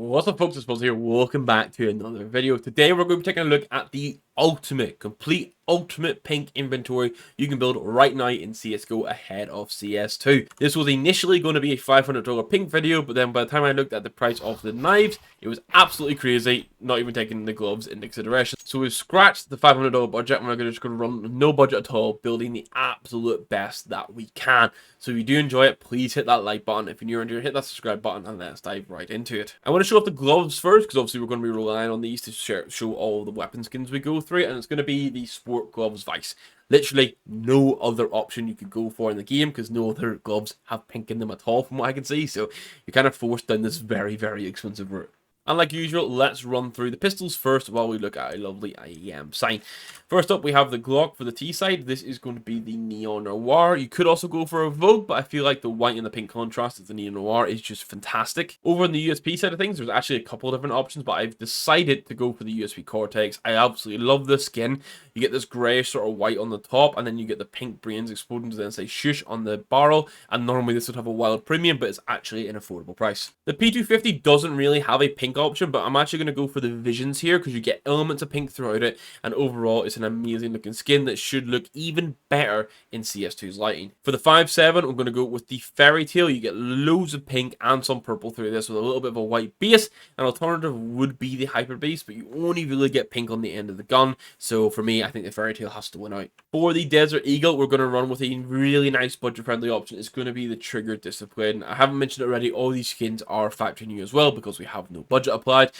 What's up, folks? It's Buzz here. Welcome back to another video. Today we're going to be taking a look at the complete ultimate pink inventory you can build right now in CSGO ahead of CS2. This was initially going to be a $500 pink video, but then by the time I looked at the price of the knives, it was absolutely crazy, not even taking the gloves into consideration. So we've scratched the $500 budget and we're just going to run with no budget at all, building the absolute best that we can. So if you do enjoy it, please hit that like button. If you're new here, hit that subscribe button and let's dive right into it. I want to show off the gloves first because obviously we're going to be relying on these to show all the weapon skins we go through, and it's going to be the Sport Gloves Vice. Literally no other option you could go for in the game because no other gloves have pink in them at all from what I can see, so you're kind of forced down this very expensive route. And like usual, let's run through the pistols first while we look at a lovely IEM sign. First up, we have the Glock for the T side. This is going to be the Neon Noir. You could also go for a Vogue, but I feel like the white and the pink contrast of the Neon Noir is just fantastic. Over on the USP side of things, there's actually a couple of different options, but I've decided to go for the USP Cortex. I absolutely love this skin. You get this greyish sort of white on the top, and then you get the pink brains exploding to then say shush on the barrel, and normally this would have a wild premium, but it's actually an affordable price. The P250 doesn't really have a pink option, but I'm actually going to go for the Visions here because you get elements of pink throughout it, and overall it's an amazing looking skin that should look even better in CS2's lighting. For the 5.7, I'm going to go with the Fairy Tale. You get loads of pink and some purple through this with a little bit of a white base. An alternative would be the Hyper Base, but you only really get pink on the end of the gun, so for me I think the Fairy Tale has to win out. For the Desert Eagle, we're going to run with a really nice budget friendly option. It's going to be the Trigger Discipline. I haven't mentioned it already, all these skins are factory new as well because we have no budget applied.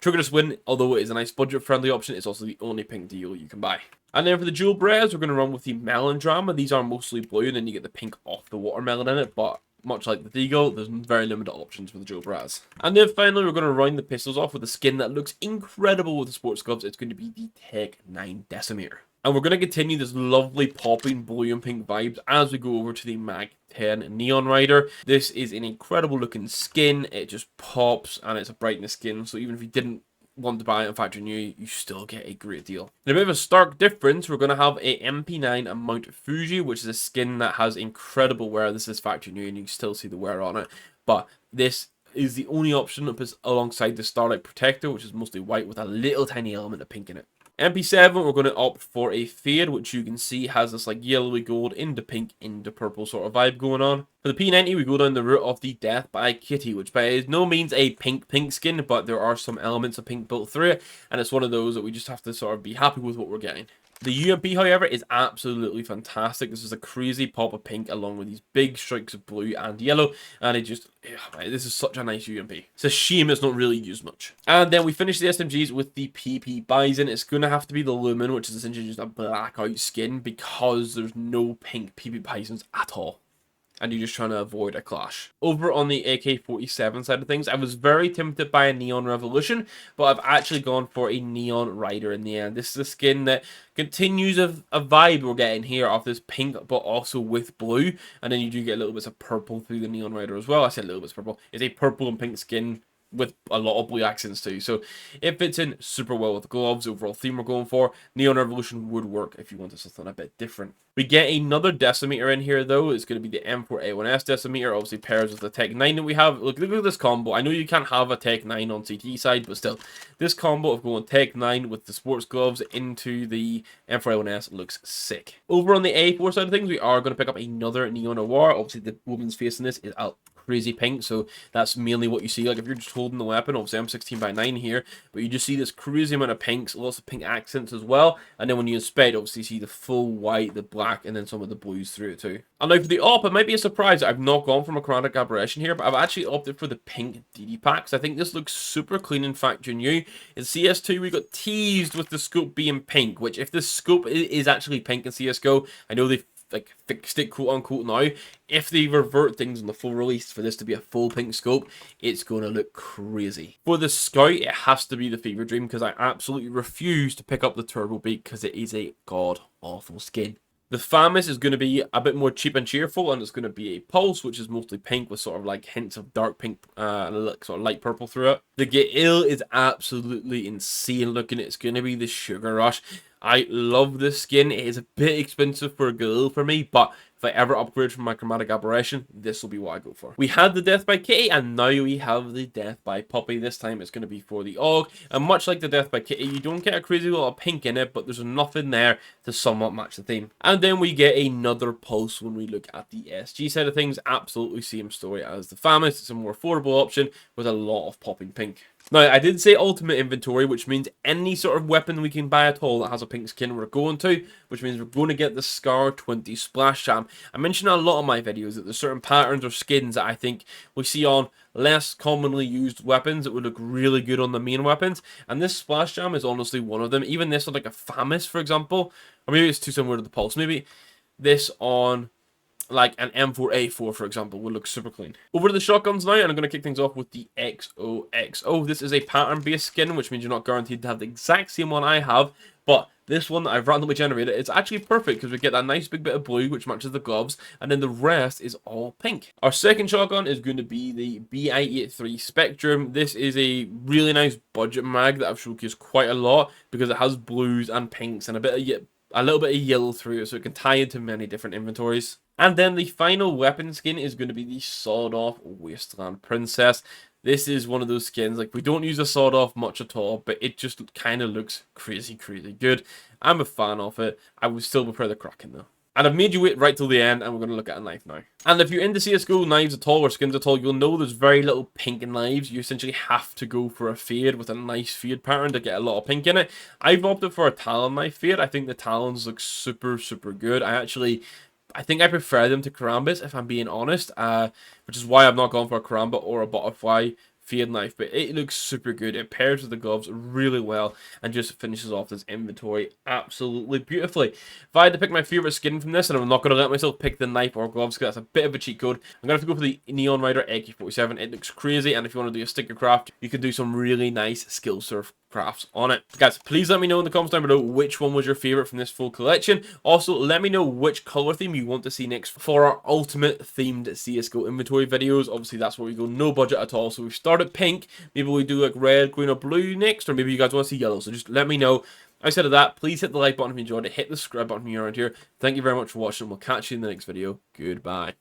Trigger Discipline, although it is a nice budget friendly option, it's also the only pink deal you can buy. And then for the Jewel Brez, we're going to run with the Melodrama. These are mostly blue, and then you get the pink off the watermelon in it, but much like the Deagle, there's very limited options for the Jewel Brez. And then finally, we're going to round the pistols off with a skin that looks incredible with the sports gloves. It's going to be the Tech 9 Decimeter. And we're going to continue this lovely popping blue and pink vibes as we go over to the Mag 10 Neon Rider. This is an incredible looking skin. It just pops and it's a brightness skin. So even if you didn't want to buy it in factory new, you still get a great deal. In a bit of a stark difference, we're going to have a MP9 and Mount Fuji, which is a skin that has incredible wear. This is factory new and you can still see the wear on it. But this is the only option that puts alongside the Starlight Protector, which is mostly white with a little tiny element of pink in it. MP7, we're going to opt for a Fade, which you can see has this like yellowy gold into pink into purple sort of vibe going on. For the P90, we go down the route of the Death by Kitty, which by no means a pink skin, but there are some elements of pink built through it, and it's one of those that we just have to sort of be happy with what we're getting. The UMP, however, is absolutely fantastic. This is a crazy pop of pink along with these big strikes of blue and yellow, and it just, this is such a nice UMP. It's a shame it's not really used much. And then we finish the SMGs with the PP Bison. It's going to have to be the Lumen, which is essentially just a blackout skin because there's no pink PP Bisons at all, and you're just trying to avoid a clash. Over on the AK-47 side of things, I was very tempted by a Neon Revolution, but I've actually gone for a Neon Rider in the end. This is a skin that continues a vibe we're getting here of this pink, but also with blue, and then you do get little bits of purple through the Neon Rider as well. I said little bits of purple. It's a purple and pink skin with a lot of blue accents too, so it fits in super well with the gloves. Overall theme we're going for, Neon Revolution would work if you wanted something a bit different. We get another decimeter in here though. It's going to be the M4A1S decimeter, obviously pairs with the Tech 9 that we have. Look at this combo. I know you can't have a Tech 9 on CT side, but still, this combo of going Tech 9 with the sports gloves into the M4A1S looks sick. Over on the A4 side of things, we are going to pick up another Neon Noir. Obviously the woman's face in this is out crazy pink, so that's mainly what you see. Like if you're just holding the weapon, obviously I'm 16:9 here, but you just see this crazy amount of pinks, lots of pink accents as well, and then when you inspect, obviously you see the full white, the black, and then some of the blues through it too. And now for the op, it might be a surprise that I've not gone for a chromatic aberration here, but I've actually opted for the pink DD packs. I think this looks super clean and factory new. In CS2 we got teased with the scope being pink, which if the scope is actually pink in CSGO, I know they've like fixed it quote unquote now. If they revert things on the full release for this to be a full pink scope, it's going to look crazy. For the Scout, it has to be the Fever Dream because I absolutely refuse to pick up the Turbo Beat because it is a god awful skin. The Famous is going to be a bit more cheap and cheerful, and it's going to be a Pulse, which is mostly pink with sort of like hints of dark pink and a sort of light purple through it. The Get Ill is absolutely insane looking. It's going to be the Sugar Rush. I love this skin. It is a bit expensive for a girl for me, but if I ever upgrade from my chromatic aberration, this will be what I go for. We had the death by Kitty, and now we have the death by Poppy. This time it's going to be for the AUG, and much like the death by Kitty, you don't get a crazy lot of pink in it, but there's enough in there to somewhat match the theme. And then we get another pulse when we look at the SG side of things. Absolutely same story as the FAMAS. It's a more affordable option with a lot of popping pink. Now, I did say ultimate inventory, which means any sort of weapon we can buy at all that has a pink skin we're going to, which means we're going to get the Scar 20 Splash Jam. I mentioned in a lot of my videos that there's certain patterns or skins that I think we see on less commonly used weapons that would look really good on the main weapons, and this Splash Jam is honestly one of them. Even this on like a FAMAS, for example, or maybe it's too similar to the Pulse. Maybe this on like an M4A4, for example, would look super clean. Over to the shotguns now, and I'm going to kick things off with the XOXO. This is a pattern-based skin, which means you're not guaranteed to have the exact same one I have, but this one that I've randomly generated, it's actually perfect because we get that nice big bit of blue, which matches the gloves, and then the rest is all pink. Our second shotgun is going to be the BI-83 Spectrum. This is a really nice budget mag that I've showcased quite a lot because it has blues and pinks and a little bit of yellow through it, so it can tie into many different inventories. And then the final weapon skin is going to be the sawed-off Wasteland Princess. This is one of those skins, like, we don't use the sawed-off much at all, but it just kind of looks crazy good. I'm a fan of it. I would still prefer the Kraken, though. And I've made you wait right till the end, and we're going to look at a knife now. And if you're into CSGO knives at all, or skins at all, you'll know there's very little pink in knives. You essentially have to go for a fade with a nice fade pattern to get a lot of pink in it. I've opted for a Talon knife fade. I think the Talons look super good. I think I prefer them to Karambas, if I'm being honest, which is why I've not gone for a Karamba or a butterfly fade knife, but it looks super good. It pairs with the gloves really well and just finishes off this inventory absolutely beautifully. If I had to pick my favorite skin from this, and I'm not going to let myself pick the knife or gloves because that's a bit of a cheat code, I'm going to have to go for the Neon Rider AK-47. It looks crazy, and if you want to do a sticker craft, you can do some really nice skill surf crafts on it. Guys, please let me know in the comments down below which one was your favorite from this full collection. Also, let me know which color theme you want to see next for our ultimate themed CSGO inventory videos. Obviously, that's where we go no budget at all. So we've started pink. Maybe we do like red, green, or blue next, or maybe you guys want to see yellow. So just let me know. Outside of that, please hit the like button if you enjoyed it. Hit the subscribe button if you're around here. Thank you very much for watching. We'll catch you in the next video. Goodbye.